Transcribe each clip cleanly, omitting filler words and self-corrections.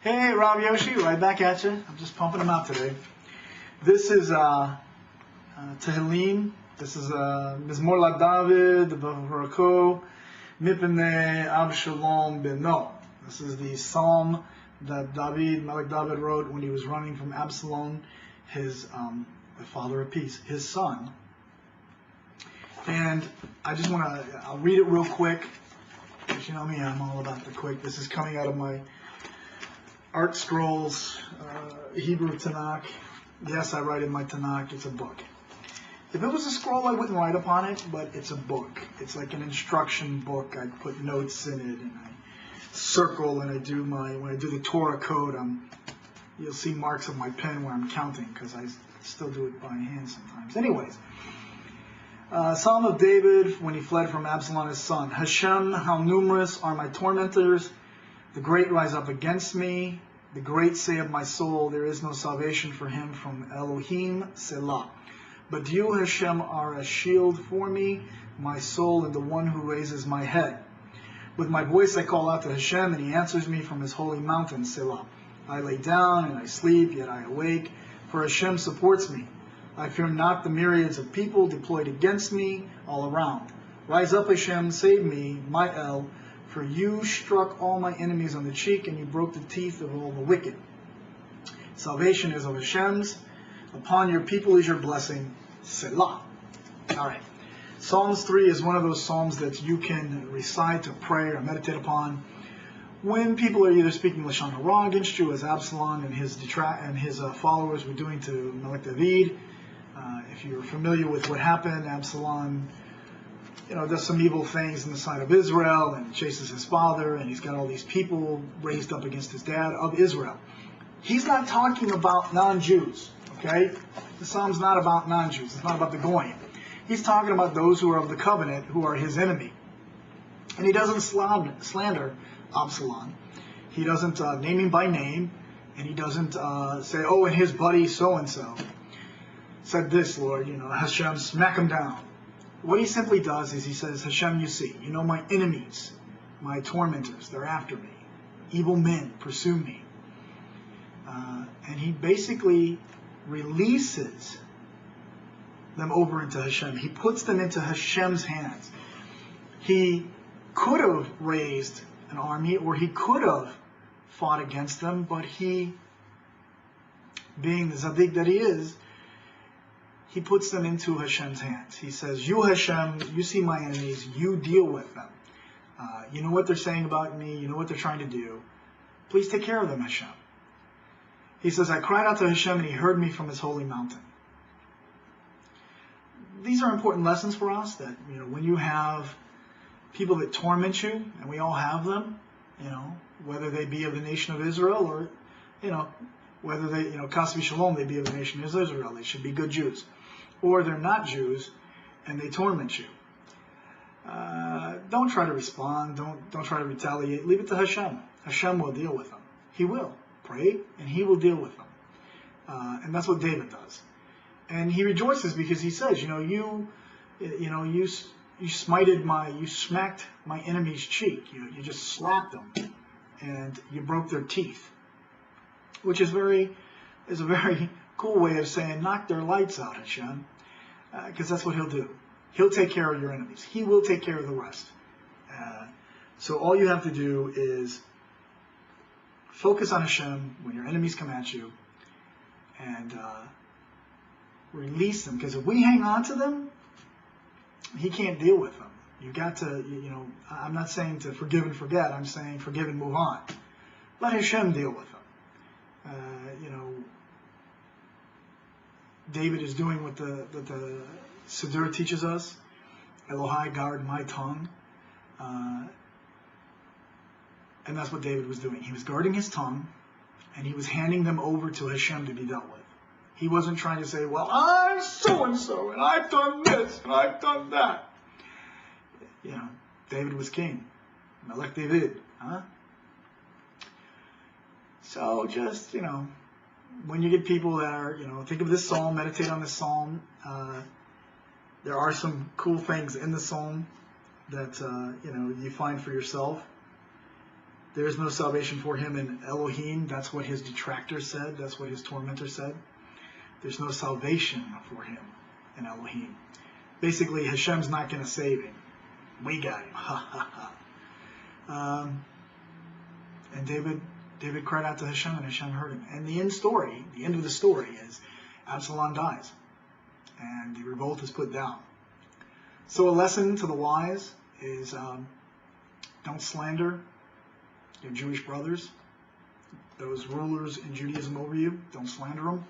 Hey, Rob Yoshi, right back at you. I'm just pumping them out today. This is Tehillim. This is Mizmor LaDavid, Baruch Mipnei Avshalom Beno. This is the psalm that Melech David wrote when he was running from Absalom, his the father of peace, his son. And I just want to, I'll read it real quick. Because you know me, I'm all about the quick. This is coming out of my Art Scrolls, Hebrew Tanakh. Yes, I write in my Tanakh. It's a book. If it was a scroll, I wouldn't write upon it, but it's a book. It's like an instruction book. I put notes in it, and I circle, and I do when I do the Torah code, you'll see marks of my pen where I'm counting, because I still do it by hand sometimes. Anyways, Psalm of David when he fled from Absalom his son. HaShem, how numerous are my tormentors. The great rise up against me. The great say of my soul, there is no salvation for him from Elohim, Selah. But you, HaShem, are a shield for me, my soul, and the one who raises my head. With my voice I call out to HaShem, and he answers me from his holy mountain, Selah. I lay down and I sleep, yet I awake, for HaShem supports me. I fear not the myriads of people deployed against me all around. Rise up, HaShem, save me, my El, for you struck all my enemies on the cheek, and you broke the teeth of all the wicked. Salvation is of Hashem's. Upon your people is your blessing. Selah. All right. Psalms 3 is one of those psalms that you can recite to pray or meditate upon when people are either speaking LaShon Hara against you, as Absalom and his followers were doing to Melech David. If you're familiar with what happened, Absalom, does some evil things in the sight of Israel and chases his father, and he's got all these people raised up against his dad of Israel. He's not talking about non-Jews, okay? The psalm's not about non-Jews. It's not about the Goyim. He's talking about those who are of the covenant, who are his enemy. And he doesn't slander Absalom. He doesn't name him by name, and he doesn't say, oh, and his buddy so-and-so said this, Lord, Hashem, smack him down. What he simply does is he says, Hashem, you see, my enemies, my tormentors, they're after me. Evil men pursue me. And he basically releases them over into Hashem. He puts them into Hashem's hands. He could have raised an army, or he could have fought against them, but he, being the Zadik that he is, he puts them into Hashem's hands. He says, you Hashem, you see my enemies, you deal with them. You know what they're saying about me, you know what they're trying to do. Please take care of them, Hashem. He says, I cried out to Hashem and he heard me from his holy mountain. These are important lessons for us, that when you have people that torment you, and we all have them, whether they be of the nation of Israel, or whether they, Kasvi Shalom, they be of the nation of Israel, they should be good Jews. Or they're not Jews, and they torment you. Don't try to respond. Don't try to retaliate. Leave it to Hashem. Hashem will deal with them. He will. Pray, and he will deal with them. And that's what David does. And he rejoices because he says, you smacked my enemy's cheek. You just slapped them, and you broke their teeth. Which is a very cool way of saying, knock their lights out, Hashem, because that's what he'll do. He'll take care of your enemies. He will take care of the rest. So all you have to do is focus on Hashem when your enemies come at you, and release them. Because if we hang on to them, he can't deal with them. You got to, I'm not saying to forgive and forget. I'm saying forgive and move on. Let Hashem deal with them. David is doing what the Siddur teaches us. Elohai, guard my tongue. And that's what David was doing. He was guarding his tongue, and he was handing them over to Hashem to be dealt with. He wasn't trying to say, well, I'm so-and-so, and I've done this, and I've done that. David was king. Melech David, huh? So just, when you get people that are, think of this psalm, meditate on this psalm. There are some cool things in the psalm that, you find for yourself. There is no salvation for him in Elohim. That's what his detractor said. That's what his tormentor said. There's no salvation for him in Elohim. Basically, Hashem's not going to save him. We got him. Ha ha ha. And David cried out to Hashem, and Hashem heard him. And the end of the story is Absalom dies, and the revolt is put down. So a lesson to the wise is don't slander your Jewish brothers, those rulers in Judaism over you. Don't slander them.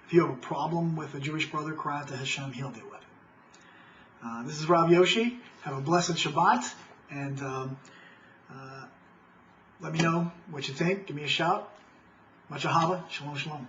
If you have a problem with a Jewish brother, cry out to Hashem. He'll deal with it. This is Rav Yoshi. Have a blessed Shabbat, and let me know what you think. Give me a shout. Much ahava. Shalom, shalom.